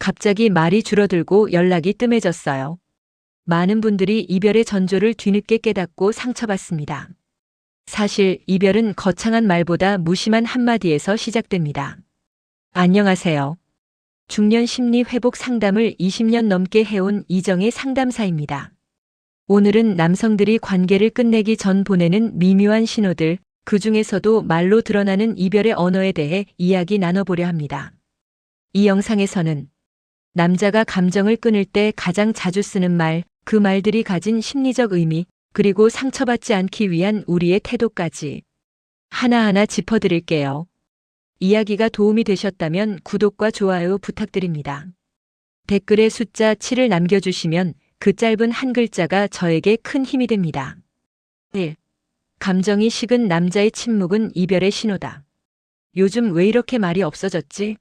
갑자기 말이 줄어들고 연락이 뜸해졌어요. 많은 분들이 이별의 전조를 뒤늦게 깨닫고 상처받습니다. 사실 이별은 거창한 말보다 무심한 한마디에서 시작됩니다. 안녕하세요. 중년 심리 회복 상담을 20년 넘게 해온 이정의 상담사입니다. 오늘은 남성들이 관계를 끝내기 전 보내는 미묘한 신호들, 그 중에서도 말로 드러나는 이별의 언어에 대해 이야기 나눠보려 합니다. 이 영상에서는 남자가 감정을 끊을 때 가장 자주 쓰는 말, 그 말들이 가진 심리적 의미, 그리고 상처받지 않기 위한 우리의 태도까지 하나하나 짚어드릴게요. 이야기가 도움이 되셨다면 구독과 좋아요 부탁드립니다. 댓글에 숫자 7을 남겨주시면 그 짧은 한 글자가 저에게 큰 힘이 됩니다. 1. 감정이 식은 남자의 침묵은 이별의 신호다. 요즘 왜 이렇게 말이 없어졌지?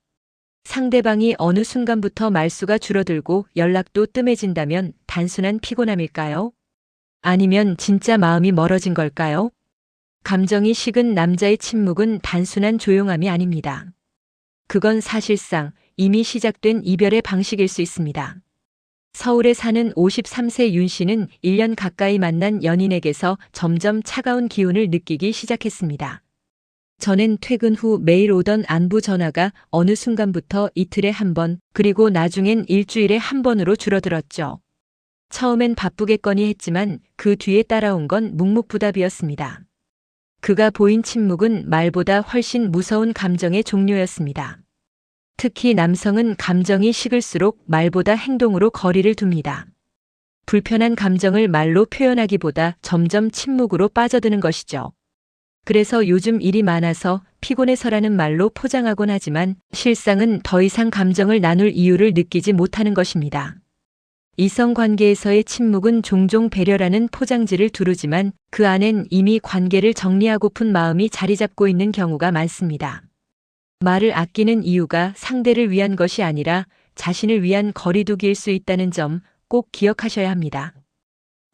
상대방이 어느 순간부터 말수가 줄어들고 연락도 뜸해진다면 단순한 피곤함일까요? 아니면 진짜 마음이 멀어진 걸까요? 감정이 식은 남자의 침묵은 단순한 조용함이 아닙니다. 그건 사실상 이미 시작된 이별의 방식일 수 있습니다. 서울에 사는 53세 윤 씨는 1년 가까이 만난 연인에게서 점점 차가운 기운을 느끼기 시작했습니다. 전엔 퇴근 후 매일 오던 안부 전화가 어느 순간부터 이틀에 한 번, 그리고 나중엔 일주일에 한 번으로 줄어들었죠. 처음엔 바쁘겠거니 했지만 그 뒤에 따라온 건 묵묵부답이었습니다. 그가 보인 침묵은 말보다 훨씬 무서운 감정의 종료였습니다. 특히 남성은 감정이 식을수록 말보다 행동으로 거리를 둡니다. 불편한 감정을 말로 표현하기보다 점점 침묵으로 빠져드는 것이죠. 그래서 요즘 일이 많아서 피곤해서라는 말로 포장하곤 하지만 실상은 더 이상 감정을 나눌 이유를 느끼지 못하는 것입니다. 이성 관계에서의 침묵은 종종 배려라는 포장지를 두르지만 그 안엔 이미 관계를 정리하고픈 마음이 자리 잡고 있는 경우가 많습니다. 말을 아끼는 이유가 상대를 위한 것이 아니라 자신을 위한 거리두기일 수 있다는 점 꼭 기억하셔야 합니다.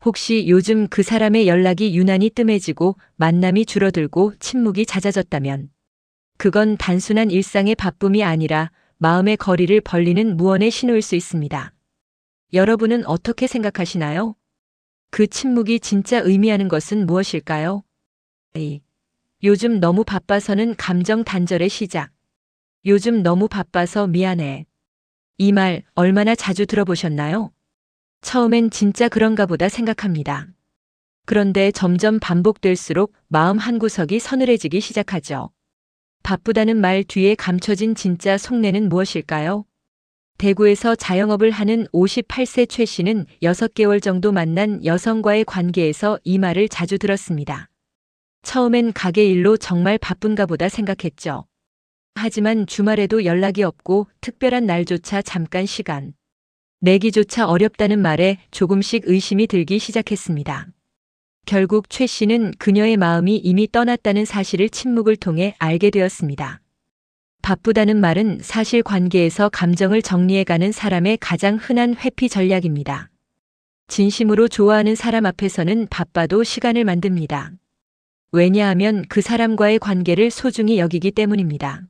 혹시 요즘 그 사람의 연락이 유난히 뜸해지고 만남이 줄어들고 침묵이 잦아졌다면 그건 단순한 일상의 바쁨이 아니라 마음의 거리를 벌리는 무언의 신호일 수 있습니다. 여러분은 어떻게 생각하시나요? 그 침묵이 진짜 의미하는 것은 무엇일까요? 요즘 너무 바빠서는 감정 단절의 시작. 요즘 너무 바빠서 미안해. 이 말 얼마나 자주 들어보셨나요? 처음엔 진짜 그런가 보다 생각합니다. 그런데 점점 반복될수록 마음 한구석이 서늘해지기 시작하죠. 바쁘다는 말 뒤에 감춰진 진짜 속내는 무엇일까요? 대구에서 자영업을 하는 58세 최 씨는 6개월 정도 만난 여성과의 관계에서 이 말을 자주 들었습니다. 처음엔 가게 일로 정말 바쁜가 보다 생각했죠. 하지만 주말에도 연락이 없고 특별한 날조차 잠깐 시간 내기조차 어렵다는 말에 조금씩 의심이 들기 시작했습니다. 결국 최 씨는 그녀의 마음이 이미 떠났다는 사실을 침묵을 통해 알게 되었습니다. 바쁘다는 말은 사실 관계에서 감정을 정리해가는 사람의 가장 흔한 회피 전략입니다. 진심으로 좋아하는 사람 앞에서는 바빠도 시간을 만듭니다. 왜냐하면 그 사람과의 관계를 소중히 여기기 때문입니다.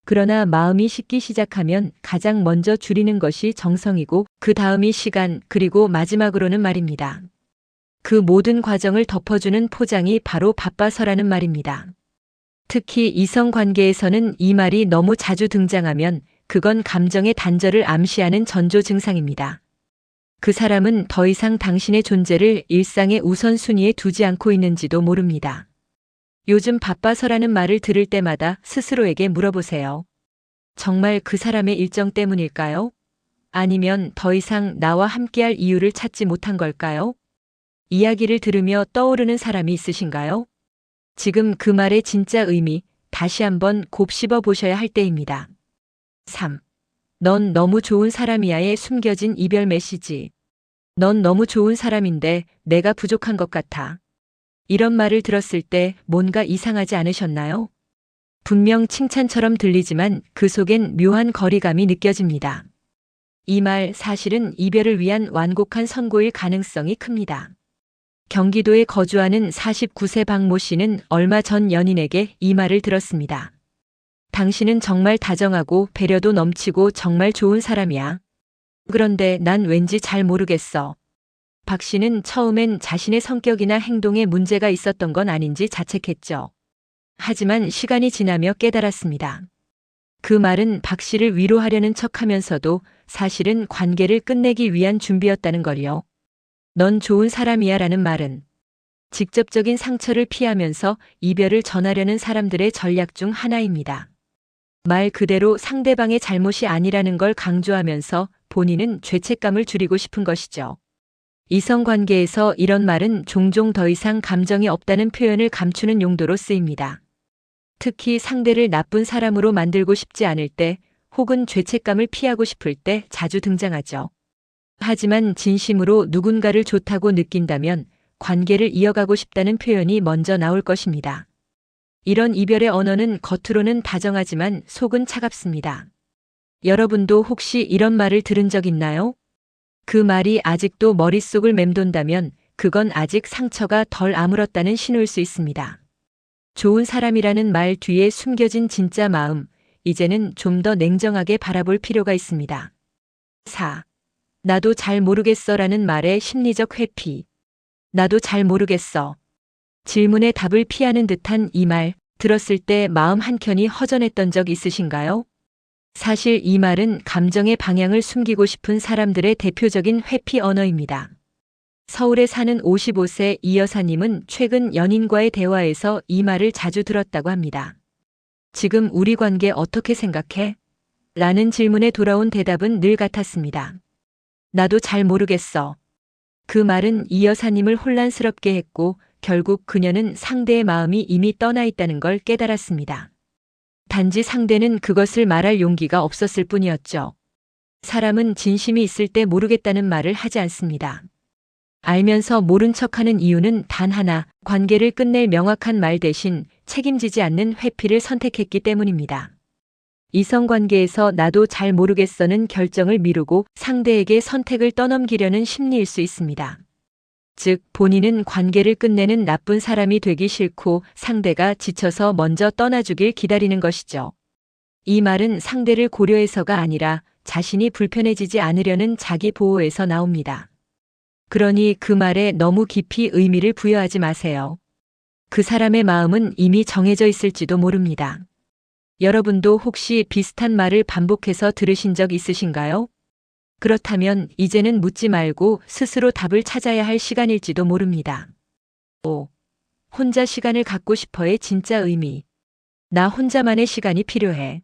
그러나 마음이 식기 시작하면 가장 먼저 줄이는 것이 정성이고 그 다음이 시간, 그리고 마지막으로는 말입니다. 그 모든 과정을 덮어주는 포장이 바로 바빠서라는 말입니다. 특히 이성 관계에서는 이 말이 너무 자주 등장하면 그건 감정의 단절을 암시하는 전조 증상입니다. 그 사람은 더 이상 당신의 존재를 일상의 우선순위에 두지 않고 있는지도 모릅니다. 요즘 바빠서라는 말을 들을 때마다 스스로에게 물어보세요. 정말 그 사람의 일정 때문일까요? 아니면 더 이상 나와 함께할 이유를 찾지 못한 걸까요? 이야기를 들으며 떠오르는 사람이 있으신가요? 지금 그 말의 진짜 의미 다시 한번 곱씹어 보셔야 할 때입니다. 3. 넌 너무 좋은 사람이야의 숨겨진 이별 메시지. 넌 너무 좋은 사람인데 내가 부족한 것 같아. 이런 말을 들었을 때 뭔가 이상하지 않으셨나요? 분명 칭찬처럼 들리지만 그 속엔 묘한 거리감이 느껴집니다. 이 말 사실은 이별을 위한 완곡한 선고일 가능성이 큽니다. 경기도에 거주하는 49세 박모 씨는 얼마 전 연인에게 이 말을 들었습니다. 당신은 정말 다정하고 배려도 넘치고 정말 좋은 사람이야. 그런데 난 왠지 잘 모르겠어. 박 씨는 처음엔 자신의 성격이나 행동에 문제가 있었던 건 아닌지 자책했죠. 하지만 시간이 지나며 깨달았습니다. 그 말은 박 씨를 위로하려는 척하면서도 사실은 관계를 끝내기 위한 준비였다는 걸요. 넌 좋은 사람이야 라는 말은 직접적인 상처를 피하면서 이별을 전하려는 사람들의 전략 중 하나입니다. 말 그대로 상대방의 잘못이 아니라는 걸 강조하면서 본인은 죄책감을 줄이고 싶은 것이죠. 이성관계에서 이런 말은 종종 더 이상 감정이 없다는 표현을 감추는 용도로 쓰입니다. 특히 상대를 나쁜 사람으로 만들고 싶지 않을 때 혹은 죄책감을 피하고 싶을 때 자주 등장하죠. 하지만 진심으로 누군가를 좋다고 느낀다면 관계를 이어가고 싶다는 표현이 먼저 나올 것입니다. 이런 이별의 언어는 겉으로는 다정하지만 속은 차갑습니다. 여러분도 혹시 이런 말을 들은 적 있나요? 그 말이 아직도 머릿속을 맴돈다면 그건 아직 상처가 덜 아물었다는 신호일 수 있습니다. 좋은 사람이라는 말 뒤에 숨겨진 진짜 마음, 이제는 좀 더 냉정하게 바라볼 필요가 있습니다. 4. 나도 잘 모르겠어 라는 말의 심리적 회피. 나도 잘 모르겠어. 질문에 답을 피하는 듯한 이 말, 들었을 때 마음 한켠이 허전했던 적 있으신가요? 사실 이 말은 감정의 방향을 숨기고 싶은 사람들의 대표적인 회피 언어입니다. 서울에 사는 55세 이 여사님은 최근 연인과의 대화에서 이 말을 자주 들었다고 합니다. 지금 우리 관계 어떻게 생각해? 라는 질문에 돌아온 대답은 늘 같았습니다. 나도 잘 모르겠어. 그 말은 이 여사님을 혼란스럽게 했고 결국 그녀는 상대의 마음이 이미 떠나 있다는 걸 깨달았습니다. 단지 상대는 그것을 말할 용기가 없었을 뿐이었죠. 사람은 진심이 있을 때 모르겠다는 말을 하지 않습니다. 알면서 모른 척하는 이유는 단 하나, 관계를 끝낼 명확한 말 대신 책임지지 않는 회피를 선택했기 때문입니다. 이성관계에서 나도 잘 모르겠어는 결정을 미루고 상대에게 선택을 떠넘기려는 심리일 수 있습니다. 즉, 본인은 관계를 끝내는 나쁜 사람이 되기 싫고 상대가 지쳐서 먼저 떠나주길 기다리는 것이죠. 이 말은 상대를 고려해서가 아니라 자신이 불편해지지 않으려는 자기 보호에서 나옵니다. 그러니 그 말에 너무 깊이 의미를 부여하지 마세요. 그 사람의 마음은 이미 정해져 있을지도 모릅니다. 여러분도 혹시 비슷한 말을 반복해서 들으신 적 있으신가요? 그렇다면 이제는 묻지 말고 스스로 답을 찾아야 할 시간일지도 모릅니다. 5. 혼자 시간을 갖고 싶어의 진짜 의미. 나 혼자만의 시간이 필요해.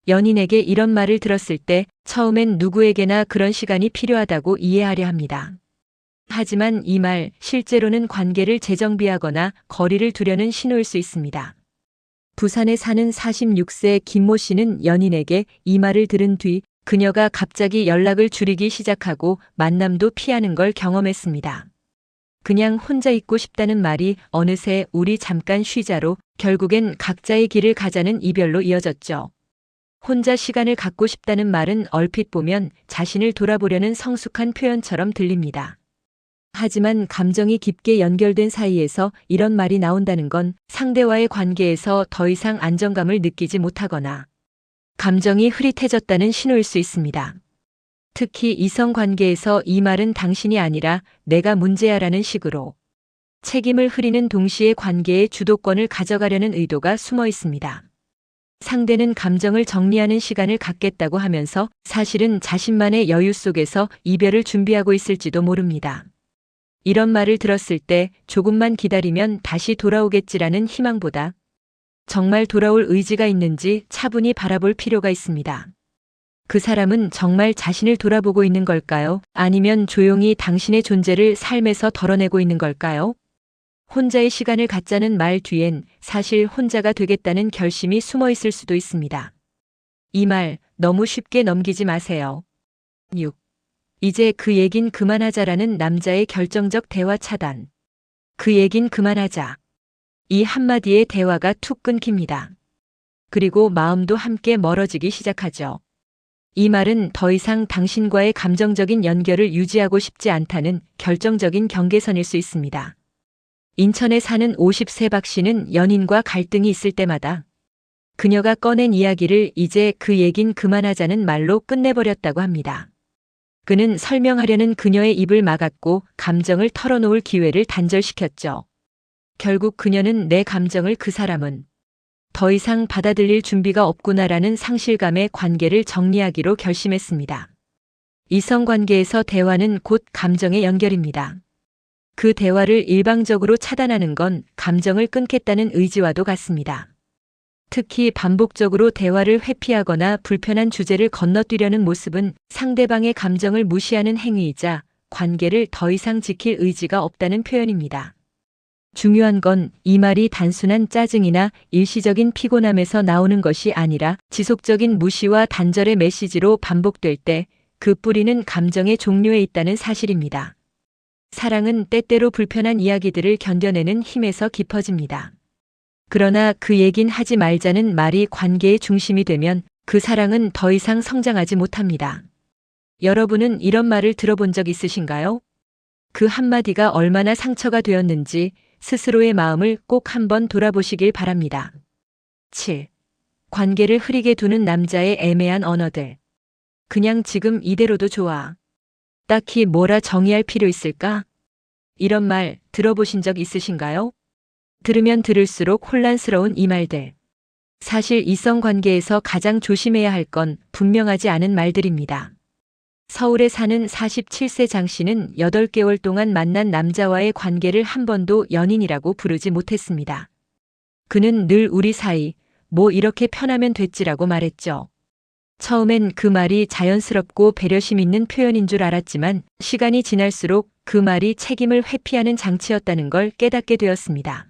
연인에게 이런 말을 들었을 때 처음엔 누구에게나 그런 시간이 필요하다고 이해하려 합니다. 하지만 이 말, 실제로는 관계를 재정비하거나 거리를 두려는 신호일 수 있습니다. 부산에 사는 46세 김모 씨는 연인에게 이 말을 들은 뒤 그녀가 갑자기 연락을 줄이기 시작하고 만남도 피하는 걸 경험했습니다. 그냥 혼자 있고 싶다는 말이 어느새 우리 잠깐 쉬자로 결국엔 각자의 길을 가자는 이별로 이어졌죠. 혼자 시간을 갖고 싶다는 말은 얼핏 보면 자신을 돌아보려는 성숙한 표현처럼 들립니다. 하지만 감정이 깊게 연결된 사이에서 이런 말이 나온다는 건 상대와의 관계에서 더 이상 안정감을 느끼지 못하거나 감정이 흐릿해졌다는 신호일 수 있습니다. 특히 이성 관계에서 이 말은 당신이 아니라 내가 문제야라는 식으로 책임을 흐리는 동시에 관계의 주도권을 가져가려는 의도가 숨어 있습니다. 상대는 감정을 정리하는 시간을 갖겠다고 하면서 사실은 자신만의 여유 속에서 이별을 준비하고 있을지도 모릅니다. 이런 말을 들었을 때 조금만 기다리면 다시 돌아오겠지라는 희망보다 정말 돌아올 의지가 있는지 차분히 바라볼 필요가 있습니다. 그 사람은 정말 자신을 돌아보고 있는 걸까요? 아니면 조용히 당신의 존재를 삶에서 덜어내고 있는 걸까요? 혼자의 시간을 갖자는 말 뒤엔 사실 혼자가 되겠다는 결심이 숨어 있을 수도 있습니다. 이 말 너무 쉽게 넘기지 마세요. 6. 이제 그 얘긴 그만하자라는 남자의 결정적 대화 차단. 그 얘긴 그만하자. 이 한마디의 대화가 툭 끊깁니다. 그리고 마음도 함께 멀어지기 시작하죠. 이 말은 더 이상 당신과의 감정적인 연결을 유지하고 싶지 않다는 결정적인 경계선일 수 있습니다. 인천에 사는 50세 박 씨는 연인과 갈등이 있을 때마다 그녀가 꺼낸 이야기를 이제 그 얘긴 그만하자는 말로 끝내버렸다고 합니다. 그는 설명하려는 그녀의 입을 막았고 감정을 털어놓을 기회를 단절시켰죠. 결국 그녀는 내 감정을 그 사람은 더 이상 받아들일 준비가 없구나라는 상실감의 관계를 정리하기로 결심했습니다. 이성관계에서 대화는 곧 감정의 연결입니다. 그 대화를 일방적으로 차단하는 건 감정을 끊겠다는 의지와도 같습니다. 특히 반복적으로 대화를 회피하거나 불편한 주제를 건너뛰려는 모습은 상대방의 감정을 무시하는 행위이자 관계를 더 이상 지킬 의지가 없다는 표현입니다. 중요한 건 이 말이 단순한 짜증이나 일시적인 피곤함에서 나오는 것이 아니라 지속적인 무시와 단절의 메시지로 반복될 때 그 뿌리는 감정의 종류에 있다는 사실입니다. 사랑은 때때로 불편한 이야기들을 견뎌내는 힘에서 깊어집니다. 그러나 그 얘긴 하지 말자는 말이 관계의 중심이 되면 그 사랑은 더 이상 성장하지 못합니다. 여러분은 이런 말을 들어본 적 있으신가요? 그 한마디가 얼마나 상처가 되었는지 스스로의 마음을 꼭 한번 돌아보시길 바랍니다. 7. 관계를 흐리게 두는 남자의 애매한 언어들. 그냥 지금 이대로도 좋아. 딱히 뭐라 정의할 필요 있을까? 이런 말 들어보신 적 있으신가요? 들으면 들을수록 혼란스러운 이 말들. 사실 이성관계에서 가장 조심해야 할 건 분명하지 않은 말들입니다. 서울에 사는 47세 장 씨는 8개월 동안 만난 남자와의 관계를 한 번도 연인이라고 부르지 못했습니다. 그는 늘 우리 사이, 뭐 이렇게 편하면 됐지라고 말했죠. 처음엔 그 말이 자연스럽고 배려심 있는 표현인 줄 알았지만 시간이 지날수록 그 말이 책임을 회피하는 장치였다는 걸 깨닫게 되었습니다.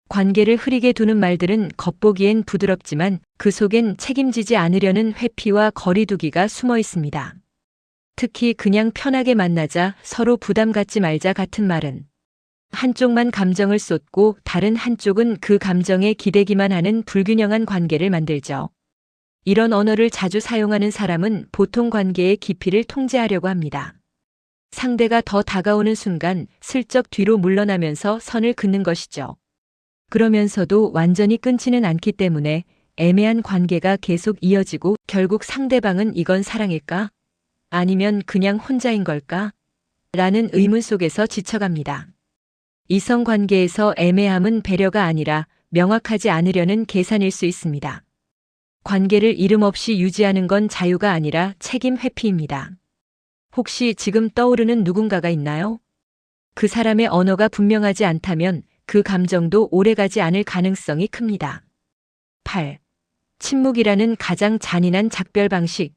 관계를 흐리게 두는 말들은 겉보기엔 부드럽지만 그 속엔 책임지지 않으려는 회피와 거리두기가 숨어 있습니다. 특히 그냥 편하게 만나자, 서로 부담 갖지 말자 같은 말은 한쪽만 감정을 쏟고 다른 한쪽은 그 감정에 기대기만 하는 불균형한 관계를 만들죠. 이런 언어를 자주 사용하는 사람은 보통 관계의 깊이를 통제하려고 합니다. 상대가 더 다가오는 순간 슬쩍 뒤로 물러나면서 선을 긋는 것이죠. 그러면서도 완전히 끊지는 않기 때문에 애매한 관계가 계속 이어지고 결국 상대방은 이건 사랑일까? 아니면 그냥 혼자인 걸까? 라는 의문 속에서 지쳐갑니다. 이성관계에서 애매함은 배려가 아니라 명확하지 않으려는 계산일 수 있습니다. 관계를 이름 없이 유지하는 건 자유가 아니라 책임 회피입니다. 혹시 지금 떠오르는 누군가가 있나요? 그 사람의 언어가 분명하지 않다면 그 감정도 오래가지 않을 가능성이 큽니다. 8. 침묵이라는 가장 잔인한 작별 방식.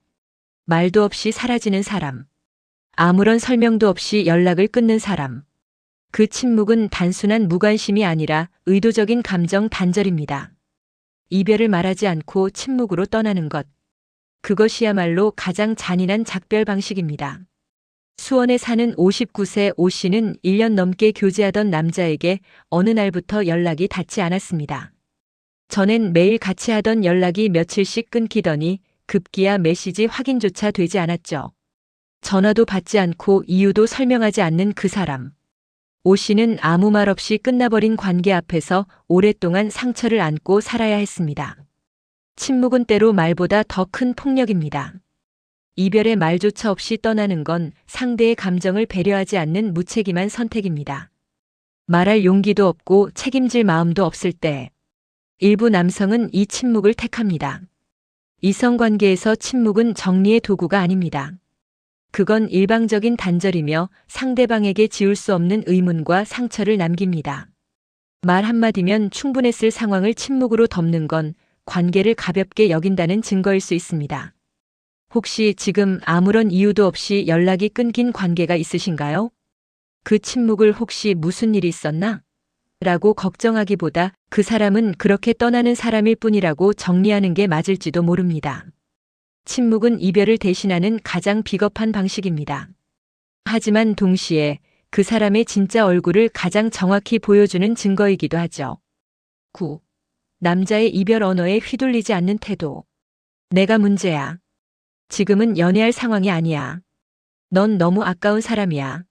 말도 없이 사라지는 사람. 아무런 설명도 없이 연락을 끊는 사람. 그 침묵은 단순한 무관심이 아니라 의도적인 감정 단절입니다. 이별을 말하지 않고 침묵으로 떠나는 것. 그것이야말로 가장 잔인한 작별 방식입니다. 수원에 사는 59세 오 씨는 1년 넘게 교제하던 남자에게 어느 날부터 연락이 닿지 않았습니다. 전엔 매일 같이 하던 연락이 며칠씩 끊기더니 급기야 메시지 확인조차 되지 않았죠. 전화도 받지 않고 이유도 설명하지 않는 그 사람. 오 씨는 아무 말 없이 끝나버린 관계 앞에서 오랫동안 상처를 안고 살아야 했습니다. 침묵은 때로 말보다 더 큰 폭력입니다. 이별의 말조차 없이 떠나는 건 상대의 감정을 배려하지 않는 무책임한 선택입니다. 말할 용기도 없고 책임질 마음도 없을 때 일부 남성은 이 침묵을 택합니다. 이성관계에서 침묵은 정리의 도구가 아닙니다. 그건 일방적인 단절이며 상대방에게 지울 수 없는 의문과 상처를 남깁니다. 말 한마디면 충분했을 상황을 침묵으로 덮는 건 관계를 가볍게 여긴다는 증거일 수 있습니다. 혹시 지금 아무런 이유도 없이 연락이 끊긴 관계가 있으신가요? 그 침묵을 혹시 무슨 일이 있었나? 라고 걱정하기보다 그 사람은 그렇게 떠나는 사람일 뿐이라고 정리하는 게 맞을지도 모릅니다. 침묵은 이별을 대신하는 가장 비겁한 방식입니다. 하지만 동시에 그 사람의 진짜 얼굴을 가장 정확히 보여주는 증거이기도 하죠. 9. 남자의 이별 언어에 휘둘리지 않는 태도. 내가 문제야. 지금은 연애할 상황이 아니야. 넌 너무 아까운 사람이야.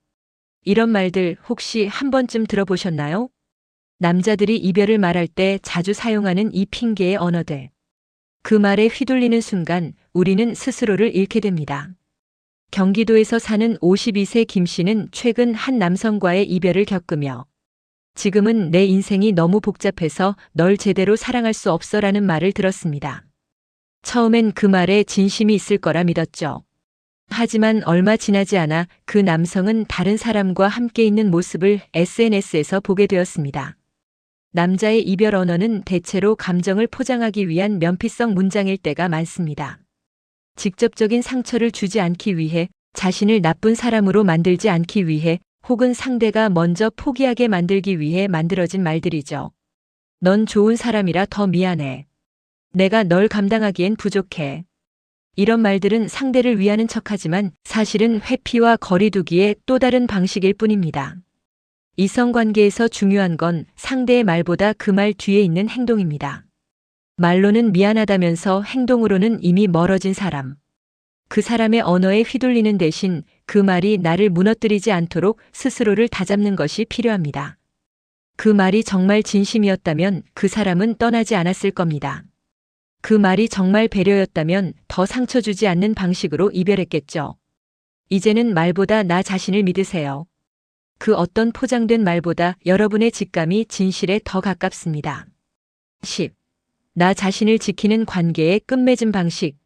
이런 말들 혹시 한 번쯤 들어보셨나요? 남자들이 이별을 말할 때 자주 사용하는 이 핑계의 언어들. 그 말에 휘둘리는 순간 우리는 스스로를 잃게 됩니다. 경기도에서 사는 52세 김 씨는 최근 한 남성과의 이별을 겪으며 지금은 내 인생이 너무 복잡해서 널 제대로 사랑할 수 없어라는 말을 들었습니다. 처음엔 그 말에 진심이 있을 거라 믿었죠. 하지만 얼마 지나지 않아 그 남성은 다른 사람과 함께 있는 모습을 SNS에서 보게 되었습니다. 남자의 이별 언어는 대체로 감정을 포장하기 위한 면피성 문장일 때가 많습니다. 직접적인 상처를 주지 않기 위해, 자신을 나쁜 사람으로 만들지 않기 위해, 혹은 상대가 먼저 포기하게 만들기 위해 만들어진 말들이죠. 넌 좋은 사람이라 더 미안해. 내가 널 감당하기엔 부족해. 이런 말들은 상대를 위하는 척하지만 사실은 회피와 거리두기의 또 다른 방식일 뿐입니다. 이성관계에서 중요한 건 상대의 말보다 그 말 뒤에 있는 행동입니다. 말로는 미안하다면서 행동으로는 이미 멀어진 사람. 그 사람의 언어에 휘둘리는 대신 그 말이 나를 무너뜨리지 않도록 스스로를 다잡는 것이 필요합니다. 그 말이 정말 진심이었다면 그 사람은 떠나지 않았을 겁니다. 그 말이 정말 배려였다면 더 상처 주지 않는 방식으로 이별했겠죠. 이제는 말보다 나 자신을 믿으세요. 그 어떤 포장된 말보다 여러분의 직감이 진실에 더 가깝습니다. 10. 나 자신을 지키는 관계의 끝맺음 방식.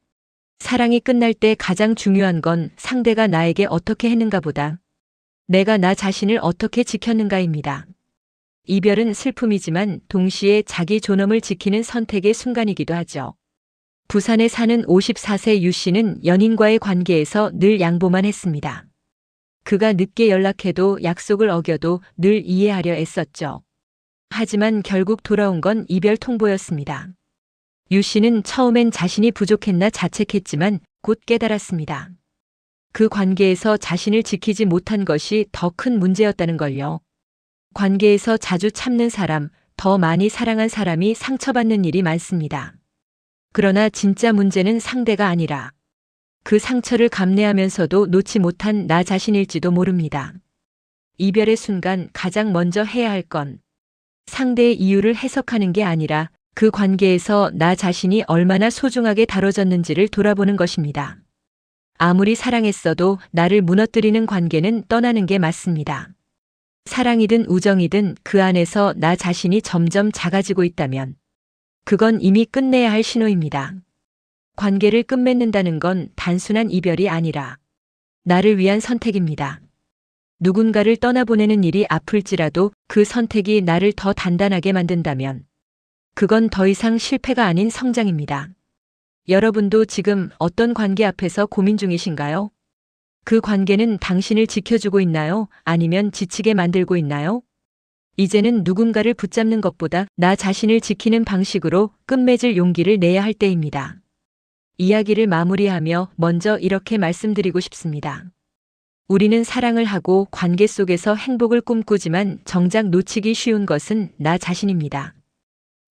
사랑이 끝날 때 가장 중요한 건 상대가 나에게 어떻게 했는가보다 내가 나 자신을 어떻게 지켰는가입니다. 이별은 슬픔이지만 동시에 자기 존엄을 지키는 선택의 순간이기도 하죠. 부산에 사는 54세 유 씨는 연인과의 관계에서 늘 양보만 했습니다. 그가 늦게 연락해도 약속을 어겨도 늘 이해하려 애썼죠. 하지만 결국 돌아온 건 이별 통보였습니다. 유 씨는 처음엔 자신이 부족했나 자책했지만 곧 깨달았습니다. 그 관계에서 자신을 지키지 못한 것이 더 큰 문제였다는 걸요. 관계에서 자주 참는 사람, 더 많이 사랑한 사람이 상처받는 일이 많습니다. 그러나 진짜 문제는 상대가 아니라 그 상처를 감내하면서도 놓지 못한 나 자신일지도 모릅니다. 이별의 순간 가장 먼저 해야 할 건 상대의 이유를 해석하는 게 아니라 그 관계에서 나 자신이 얼마나 소중하게 다뤄졌는지를 돌아보는 것입니다. 아무리 사랑했어도 나를 무너뜨리는 관계는 떠나는 게 맞습니다. 사랑이든 우정이든 그 안에서 나 자신이 점점 작아지고 있다면 그건 이미 끝내야 할 신호입니다. 관계를 끝맺는다는 건 단순한 이별이 아니라 나를 위한 선택입니다. 누군가를 떠나보내는 일이 아플지라도 그 선택이 나를 더 단단하게 만든다면 그건 더 이상 실패가 아닌 성장입니다. 여러분도 지금 어떤 관계 앞에서 고민 중이신가요? 그 관계는 당신을 지켜주고 있나요? 아니면 지치게 만들고 있나요? 이제는 누군가를 붙잡는 것보다 나 자신을 지키는 방식으로 끝맺을 용기를 내야 할 때입니다. 이야기를 마무리하며 먼저 이렇게 말씀드리고 싶습니다. 우리는 사랑을 하고 관계 속에서 행복을 꿈꾸지만 정작 놓치기 쉬운 것은 나 자신입니다.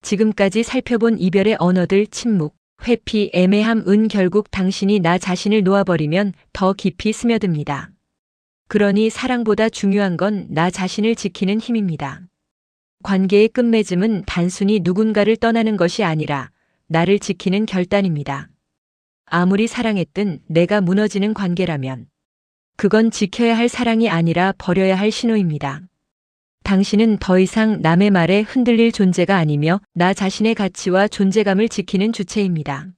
지금까지 살펴본 이별의 언어들, 침묵, 회피, 애매함은 결국 당신이 나 자신을 놓아버리면 더 깊이 스며듭니다. 그러니 사랑보다 중요한 건 나 자신을 지키는 힘입니다. 관계의 끝맺음은 단순히 누군가를 떠나는 것이 아니라 나를 지키는 결단입니다. 아무리 사랑했든 내가 무너지는 관계라면 그건 지켜야 할 사랑이 아니라 버려야 할 신호입니다. 당신은 더 이상 남의 말에 흔들릴 존재가 아니며 나 자신의 가치와 존재감을 지키는 주체입니다.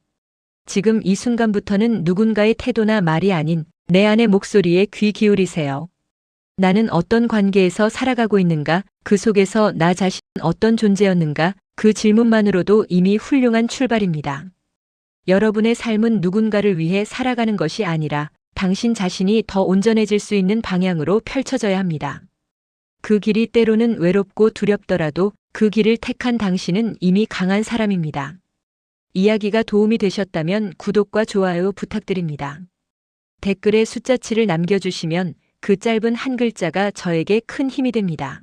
지금 이 순간부터는 누군가의 태도나 말이 아닌 내 안의 목소리에 귀 기울이세요. 나는 어떤 관계에서 살아가고 있는가? 그 속에서 나 자신은 어떤 존재였는가? 그 질문만으로도 이미 훌륭한 출발입니다. 여러분의 삶은 누군가를 위해 살아가는 것이 아니라 당신 자신이 더 온전해질 수 있는 방향으로 펼쳐져야 합니다. 그 길이 때로는 외롭고 두렵더라도 그 길을 택한 당신은 이미 강한 사람입니다. 이야기가 도움이 되셨다면 구독과 좋아요 부탁드립니다. 댓글에 숫자 7을 남겨주시면 그 짧은 한 글자가 저에게 큰 힘이 됩니다.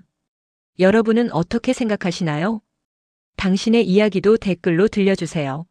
여러분은 어떻게 생각하시나요? 당신의 이야기도 댓글로 들려주세요.